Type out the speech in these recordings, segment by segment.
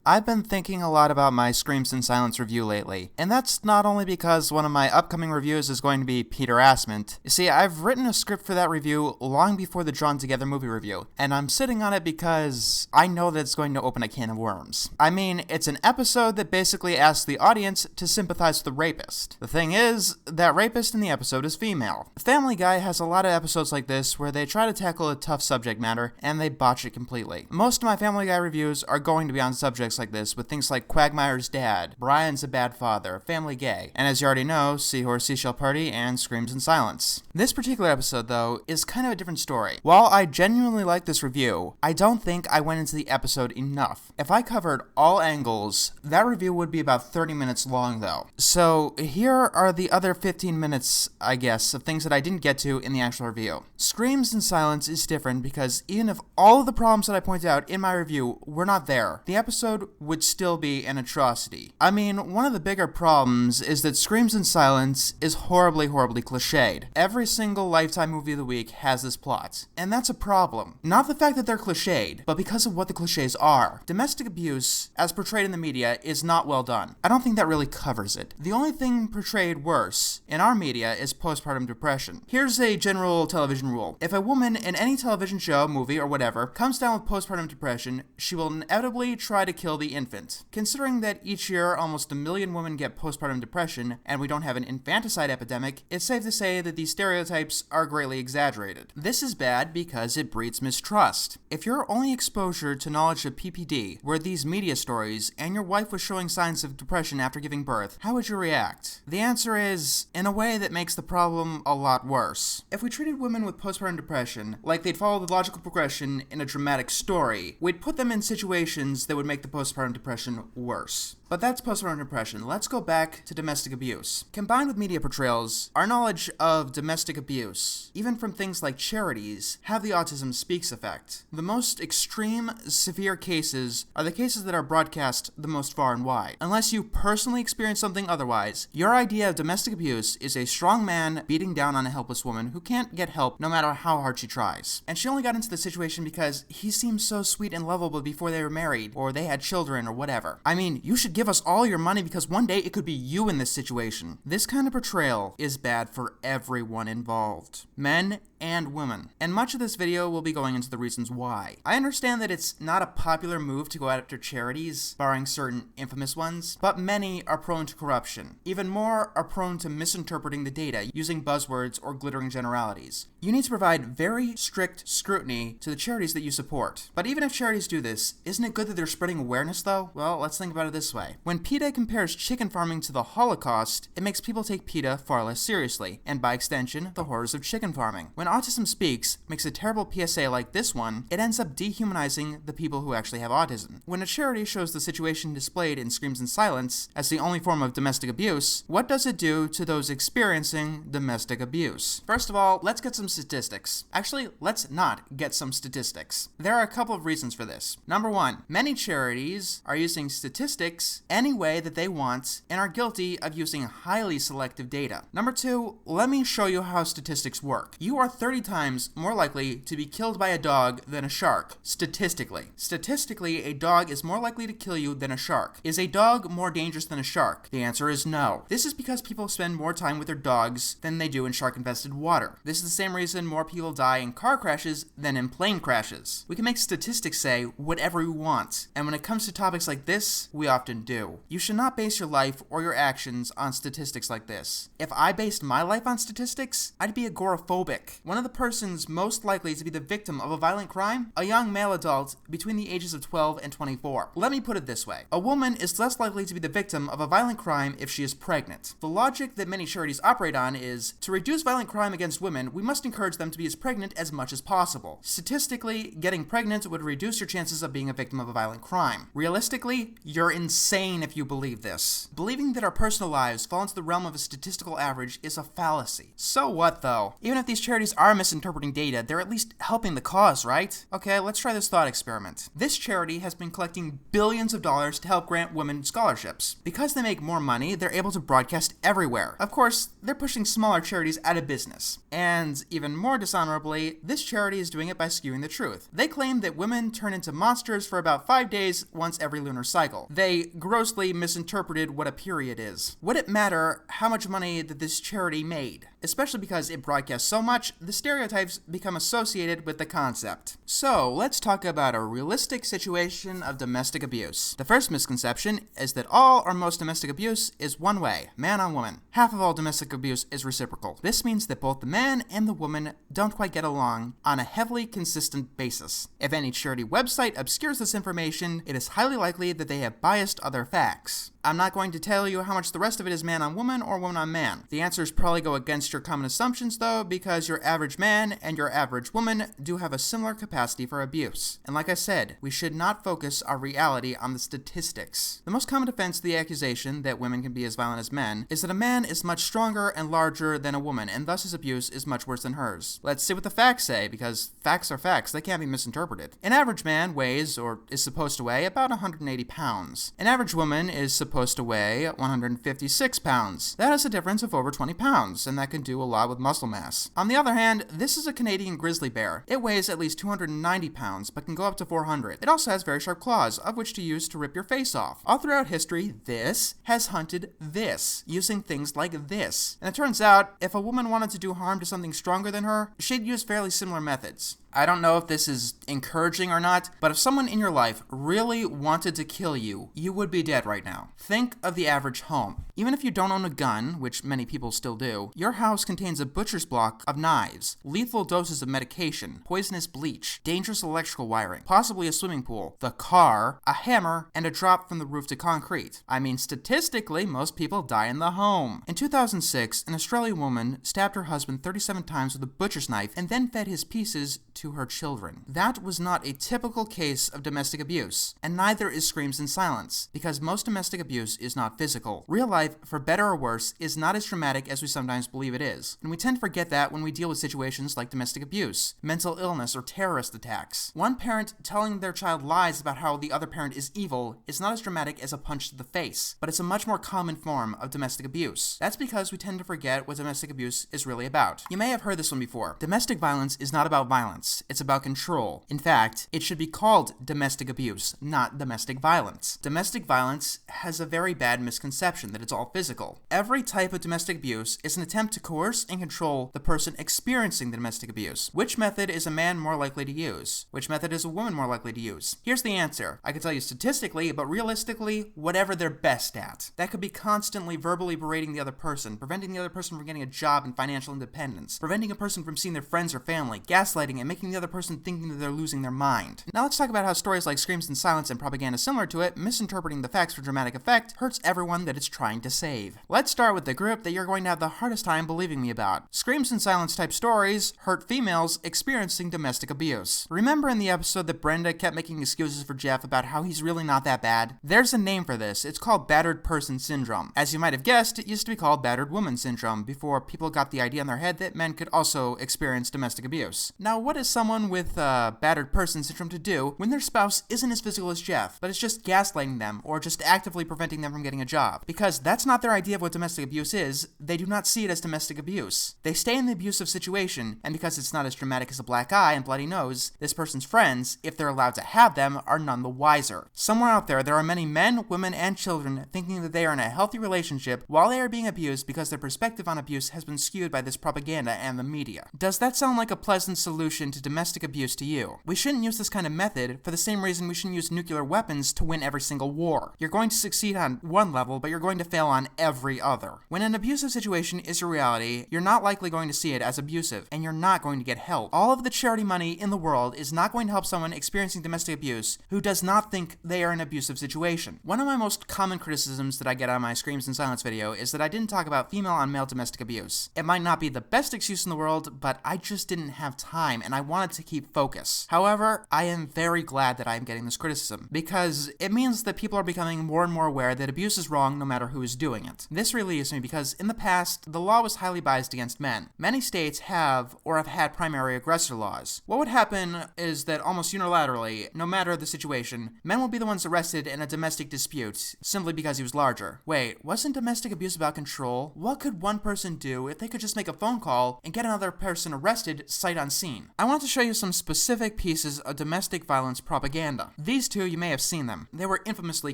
I've been thinking a lot about my Screams in Silence review lately, and that's not only because one of my upcoming reviews is going to be Peter Asment. You see, I've written a script for that review long before the Drawn Together movie review, and I'm sitting on it because I know that it's going to open a can of worms. I mean, it's an episode that basically asks the audience to sympathize with the rapist. The thing is, that rapist in the episode is female. Family Guy has a lot of episodes like this where they try to tackle a tough subject matter, and they botch it completely. Most of my Family Guy reviews are going to be on subjects like this, with things like Quagmire's dad, Brian's a bad father, Family Gay, and as you already know, Seahorse Seashell Party and Screams in Silence. This particular episode, though, is kind of a different story. While I genuinely like this review, I don't think I went into the episode enough. If I covered all angles, that review would be about 30 minutes long, though. So here are the other 15 minutes, I guess, of things that I didn't get to in the actual review. Screams in Silence is different because even if all of the problems that I pointed out in my review were not there, the episode would still be an atrocity. I mean, one of the bigger problems is that Screams in Silence is horribly cliched. Every single Lifetime movie of the week has this plot, and that's a problem. Not the fact that they're cliched, but because of what the cliches are. Domestic abuse, as portrayed in the media, is not well done. I don't think that really covers it. The only thing portrayed worse in our media is postpartum depression. Here's a general television rule. If a woman in any television show, movie, or whatever comes down with postpartum depression, she will inevitably try to kill the infant. Considering that each year almost 1 million women get postpartum depression, and we don't have an infanticide epidemic, it's safe to say that these stereotypes are greatly exaggerated. This is bad because it breeds mistrust. If your only exposure to knowledge of PPD were these media stories, and your wife was showing signs of depression after giving birth, how would you react? The answer is, in a way that makes the problem a lot worse. If we treated women with postpartum depression like they'd follow the logical progression in a dramatic story, we'd put them in situations that would make the postpartum depression worse. But that's postpartum depression. Let's go back to domestic abuse. Combined with media portrayals, our knowledge of domestic abuse, even from things like charities, have the Autism Speaks effect. The most extreme, severe cases are the cases that are broadcast the most far and wide. Unless you personally experience something otherwise, your idea of domestic abuse is a strong man beating down on a helpless woman who can't get help no matter how hard she tries. And she only got into the situation because he seemed so sweet and lovable before they were married, or they had children, or whatever. I mean, you should give us all your money because one day it could be you in this situation. This kind of portrayal is bad for everyone involved. Men and women. And much of this video will be going into the reasons why. I understand that it's not a popular move to go after charities, barring certain infamous ones, but many are prone to corruption. Even more are prone to misinterpreting the data using buzzwords or glittering generalities. You need to provide very strict scrutiny to the charities that you support. But even if charities do this, isn't it good that they're spreading awareness though? Well, let's think about it this way. When PETA compares chicken farming to the Holocaust, it makes people take PETA far less seriously, and by extension, the horrors of chicken farming. When Autism Speaks makes a terrible PSA like this one, it ends up dehumanizing the people who actually have autism. When a charity shows the situation displayed in Screams in Silence as the only form of domestic abuse, what does it do to those experiencing domestic abuse? First of all, let's get some statistics. Actually, let's not get some statistics. There are a couple of reasons for this. Number one, many charities are using statistics any way that they want and are guilty of using highly selective data. Number two, let me show you how statistics work. You are 30 times more likely to be killed by a dog than a shark, statistically. Statistically, a dog is more likely to kill you than a shark. Is a dog more dangerous than a shark? The answer is no. This is because people spend more time with their dogs than they do in shark-infested water. This is the same reason more people die in car crashes than in plane crashes. We can make statistics say whatever we want, and when it comes to topics like this, we often do. You should not base your life or your actions on statistics like this. If I based my life on statistics, I'd be agoraphobic. One of the persons most likely to be the victim of a violent crime? A young male adult between the ages of 12 and 24. Let me put it this way. A woman is less likely to be the victim of a violent crime if she is pregnant. The logic that many charities operate on is, to reduce violent crime against women, we must encourage them to be as pregnant as much as possible. Statistically, getting pregnant would reduce your chances of being a victim of a violent crime. Realistically, you're insane if you believe this. Believing that our personal lives fall into the realm of a statistical average is a fallacy. So what though? Even if these charities are misinterpreting data, they're at least helping the cause, right? Okay, let's try this thought experiment. This charity has been collecting billions of dollars to help grant women scholarships. Because they make more money, they're able to broadcast everywhere. Of course, they're pushing smaller charities out of business. And even more dishonorably, this charity is doing it by skewing the truth. They claim that women turn into monsters for about 5 days once every lunar cycle. They grossly misinterpreted what a period is. Would it matter how much money that this charity made? Especially because it broadcasts so much, the stereotypes become associated with the concept. So, let's talk about a realistic situation of domestic abuse. The first misconception is that all or most domestic abuse is one way, man on woman. Half of all domestic abuse is reciprocal. This means that both the man and the woman don't quite get along on a heavily consistent basis. If any charity website obscures this information, it is highly likely that they have biased other facts. I'm not going to tell you how much the rest of it is man on woman or woman on man. The answers probably go against your common assumptions though, because your average man and your average woman do have a similar capacity for abuse. And like I said, we should not focus our reality on the statistics. The most common defense to the accusation that women can be as violent as men is that a man is much stronger and larger than a woman, and thus his abuse is much worse than hers. Let's see what the facts say, because facts are facts, they can't be misinterpreted. An average man weighs, or is supposed to weigh, about 180 pounds. An average woman is supposed to weigh 156 pounds. That is a difference of over 20 pounds, and that can do a lot with muscle mass. On the other hand, this is a Canadian grizzly bear. It weighs at least 290 pounds, but can go up to 400. It also has very sharp claws, of which to use to rip your face off. All throughout history, this has hunted this, using things like this. And it turns out, if a woman wanted to do harm to something stronger than her, she'd use fairly similar methods. I don't know if this is encouraging or not, but if someone in your life really wanted to kill you, you would be dead right now. Think of the average home. Even if you don't own a gun, which many people still do, your house contains a butcher's block of knives, lethal doses of medication, poisonous bleach, dangerous electrical wiring, possibly a swimming pool, the car, a hammer, and a drop from the roof to concrete. I mean, statistically, most people die in the home. In 2006, an Australian woman stabbed her husband 37 times with a butcher's knife and then fed his pieces to her children. That was not a typical case of domestic abuse, and neither is screams in silence, because most domestic abuse is not physical. Real life, for better or worse, is not as dramatic as we sometimes believe it is, and we tend to forget that when we deal with situations like domestic abuse, mental illness, or terrorist attacks. One parent telling their child lies about how the other parent is evil is not as dramatic as a punch to the face, but it's a much more common form of domestic abuse. That's because we tend to forget what domestic abuse is really about. You may have heard this one before. Domestic violence is not about violence. It's about control. In fact, it should be called domestic abuse, not domestic violence. Domestic violence has a very bad misconception that it's all physical. Every type of domestic abuse is an attempt to coerce and control the person experiencing the domestic abuse. Which method is a man more likely to use? Which method is a woman more likely to use? Here's the answer. I can tell you statistically, but realistically, whatever they're best at. That could be constantly verbally berating the other person, preventing the other person from getting a job and financial independence, preventing a person from seeing their friends or family, gaslighting and making the other person thinking that they're losing their mind. Now let's talk about how stories like screams in silence and propaganda similar to it, misinterpreting the facts for dramatic effect, hurts everyone that it's trying to save. Let's start with the group that you're going to have the hardest time believing me about. Screams in silence type stories hurt females experiencing domestic abuse. Remember in the episode that Brenda kept making excuses for Jeff about how he's really not that bad? There's a name for this. It's called battered person syndrome. As you might have guessed, it used to be called battered woman syndrome before people got the idea in their head that men could also experience domestic abuse. Now, what is someone with battered person syndrome to do when their spouse isn't as physical as Jeff, but is just gaslighting them or just actively preventing them from getting a job? Because that's not their idea of what domestic abuse is. They do not see it as domestic abuse. They stay in the abusive situation, and because it's not as dramatic as a black eye and bloody nose, this person's friends, if they're allowed to have them, are none the wiser. Somewhere out there are many men, women, and children thinking that they are in a healthy relationship while they are being abused because their perspective on abuse has been skewed by this propaganda and the media. Does that sound like a pleasant solution to domestic abuse to you? We shouldn't use this kind of method for the same reason we shouldn't use nuclear weapons to win every single war. You're going to succeed on one level, but you're going to fail on every other. When an abusive situation is your reality, you're not likely going to see it as abusive, and you're not going to get help. All of the charity money in the world is not going to help someone experiencing domestic abuse who does not think they are in an abusive situation. One of my most common criticisms that I get on my Screams in Silence video is that I didn't talk about female on male domestic abuse. It might not be the best excuse in the world, but I just didn't have time, and I wanted to keep focus. However, I am very glad that I am getting this criticism, because it means that people are becoming more and more aware that abuse is wrong no matter who is doing it. This relieves me because in the past, the law was highly highly biased against men. Many states have or have had primary aggressor laws. What would happen is that almost unilaterally, no matter the situation, men will be the ones arrested in a domestic dispute simply because he was larger. Wait, wasn't domestic abuse about control? What could one person do if they could just make a phone call and get another person arrested sight unseen? I want to show you some specific pieces of domestic violence propaganda. These two, you may have seen them. They were infamously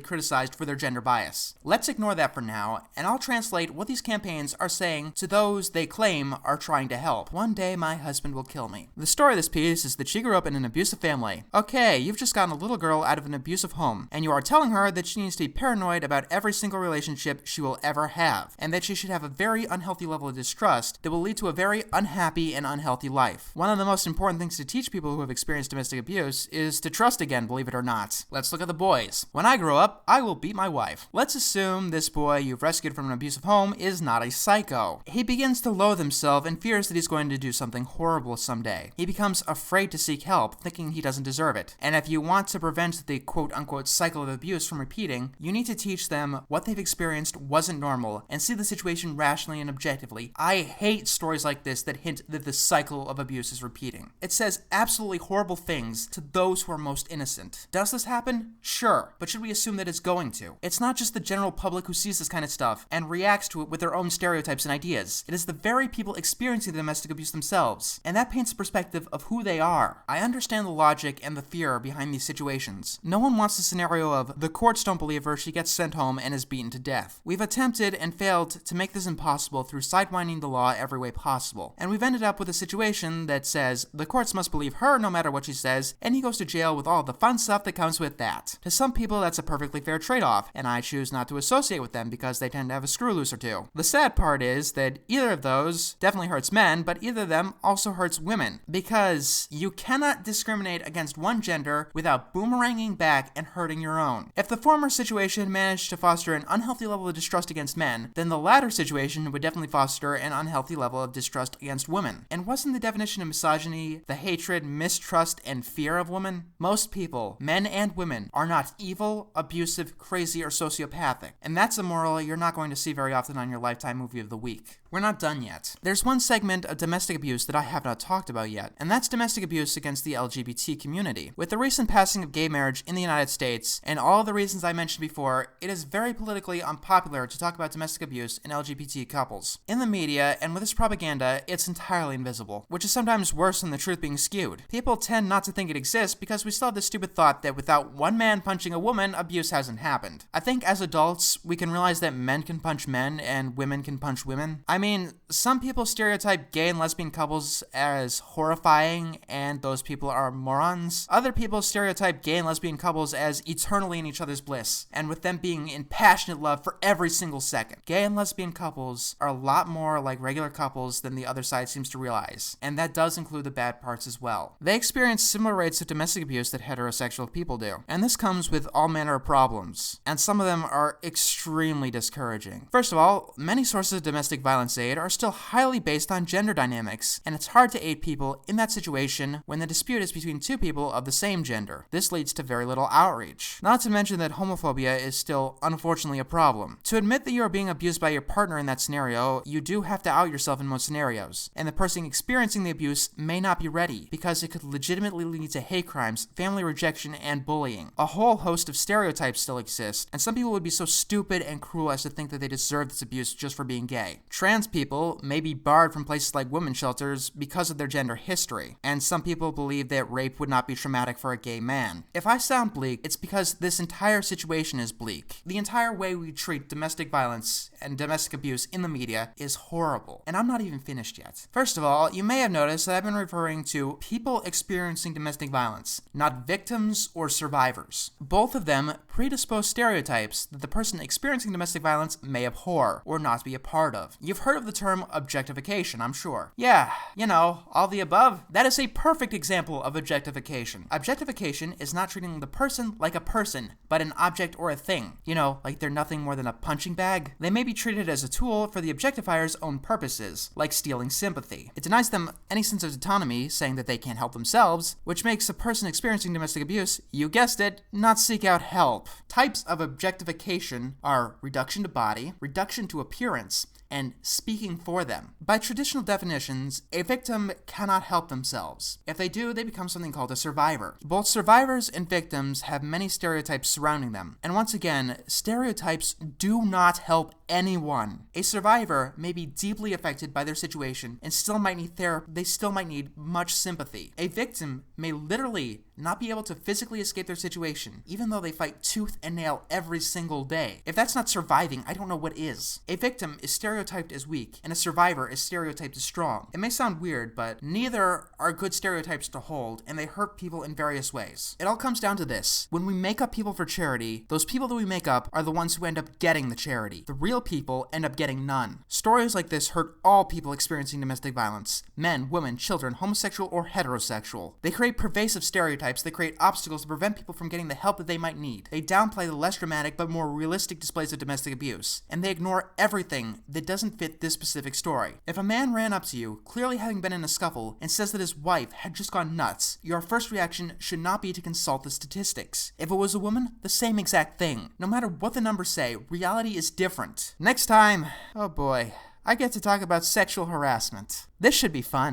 criticized for their gender bias. Let's ignore that for now, and I'll translate what these campaigns are saying to those they claim are trying to help. One day my husband will kill me. The story of this piece is that she grew up in an abusive family. Okay, you've just gotten a little girl out of an abusive home, and you are telling her that she needs to be paranoid about every single relationship she will ever have, and that she should have a very unhealthy level of distrust that will lead to a very unhappy and unhealthy life. One of the most important things to teach people who have experienced domestic abuse is to trust again, believe it or not. Let's look at the boys. When I grow up, I will beat my wife. Let's assume this boy you've rescued from an abusive home is not a psycho. He begins to loathe himself and fears that he's going to do something horrible someday. He becomes afraid to seek help, thinking he doesn't deserve it. And if you want to prevent the quote-unquote cycle of abuse from repeating, you need to teach them what they've experienced wasn't normal and see the situation rationally and objectively. I hate stories like this that hint that the cycle of abuse is repeating. It says absolutely horrible things to those who are most innocent. Does this happen? Sure, but should we assume that it's going to? It's not just the general public who sees this kind of stuff and reacts to it with their own stereotypes and ideas. It is the very people experiencing the domestic abuse themselves, and that paints a perspective of who they are. I understand the logic and the fear behind these situations. No one wants the scenario of the courts don't believe her, she gets sent home and is beaten to death. We've attempted and failed to make this impossible through sidewinding the law every way possible, and we've ended up with a situation that says the courts must believe her no matter what she says, and he goes to jail with all the fun stuff that comes with that. To some people, that's a perfectly fair trade-off, and I choose not to associate with them because they tend to have a screw loose or two. The sad part is that either of those definitely hurts men, but either of them also hurts women, because you cannot discriminate against one gender without boomeranging back and hurting your own. If the former situation managed to foster an unhealthy level of distrust against men, then the latter situation would definitely foster an unhealthy level of distrust against women. And wasn't the definition of misogyny the hatred, mistrust, and fear of women? Most people, men and women, are not evil, abusive, crazy, or sociopathic. And that's a moral you're not going to see very often on your Lifetime Movie of the Week. We're not done yet. There's one segment of domestic abuse that I have not talked about yet, and that's domestic abuse against the LGBT community. With the recent passing of gay marriage in the United States, and all the reasons I mentioned before, it is very politically unpopular to talk about domestic abuse in LGBT couples. In the media, and with this propaganda, it's entirely invisible, which is sometimes worse than the truth being skewed. People tend not to think it exists because we still have this stupid thought that without one man punching a woman, abuse hasn't happened. I think as adults, we can realize that men can punch men and women can punch women. I mean, some people stereotype gay and lesbian couples as horrifying, and those people are morons. Other people stereotype gay and lesbian couples as eternally in each other's bliss, and with them being in passionate love for every single second. Gay and lesbian couples are a lot more like regular couples than the other side seems to realize, and that does include the bad parts as well. They experience similar rates of domestic abuse that heterosexual people do, and this comes with all manner of problems, and some of them are extremely discouraging. First of all, many sources of domestic violence aid are still highly based on gender dynamics, and it's hard to aid people in that situation when the dispute is between two people of the same gender. This leads to very little outreach. Not to mention that homophobia is still, unfortunately, a problem. To admit that you are being abused by your partner in that scenario, you do have to out yourself in most scenarios, and the person experiencing the abuse may not be ready, because it could legitimately lead to hate crimes, family rejection, and bullying. A whole host of stereotypes still exist, and some people would be so stupid and cruel as to think that they deserve this abuse just for being gay. Trans people may be barred from places like women's shelters because of their gender history, and some people believe that rape would not be traumatic for a gay man. If I sound bleak, it's because this entire situation is bleak. The entire way we treat domestic violence and domestic abuse in the media is horrible, and I'm not even finished yet. First of all, you may have noticed that I've been referring to people experiencing domestic violence, not victims or survivors. Both of them predispose stereotypes that the person experiencing domestic violence may abhor or not be a part of. You've heard of the term objectification, I'm sure. Yeah, you know, all the above. That is a perfect example of objectification. Objectification is not treating the person like a person, but an object or a thing. You know, like they're nothing more than a punching bag. They may be treated as a tool for the objectifier's own purposes, like stealing sympathy. It denies them any sense of autonomy, saying that they can't help themselves, which makes a person experiencing domestic abuse, you guessed it, not seek out help. Types of objectification are reduction to body, reduction to appearance, and speaking for them. By traditional definitions, a victim cannot help themselves. If they do, they become something called a survivor. Both survivors and victims have many stereotypes surrounding them. And once again, stereotypes do not help anyone. A survivor may be deeply affected by their situation and still might need therapy. They still might need much sympathy. A victim may literally not be able to physically escape their situation, even though they fight tooth and nail every single day. If that's not surviving, I don't know what is. A victim is stereotyped as weak, and a survivor is stereotyped as strong. It may sound weird, but neither are good stereotypes to hold, and they hurt people in various ways. It all comes down to this. When we make up people for charity, those people that we make up are the ones who end up getting the charity. The real people end up getting none. Stories like this hurt all people experiencing domestic violence: men, women, children, homosexual or heterosexual. They create pervasive stereotypes that create obstacles to prevent people from getting the help that they might need. They downplay the less dramatic but more realistic displays of domestic abuse, and they ignore everything that doesn't fit this specific story. If a man ran up to you, clearly having been in a scuffle, and says that his wife had just gone nuts, your first reaction should not be to consult the statistics. If it was a woman, the same exact thing. No matter what the numbers say, reality is different. Next time, oh boy, I get to talk about sexual harassment. This should be fun.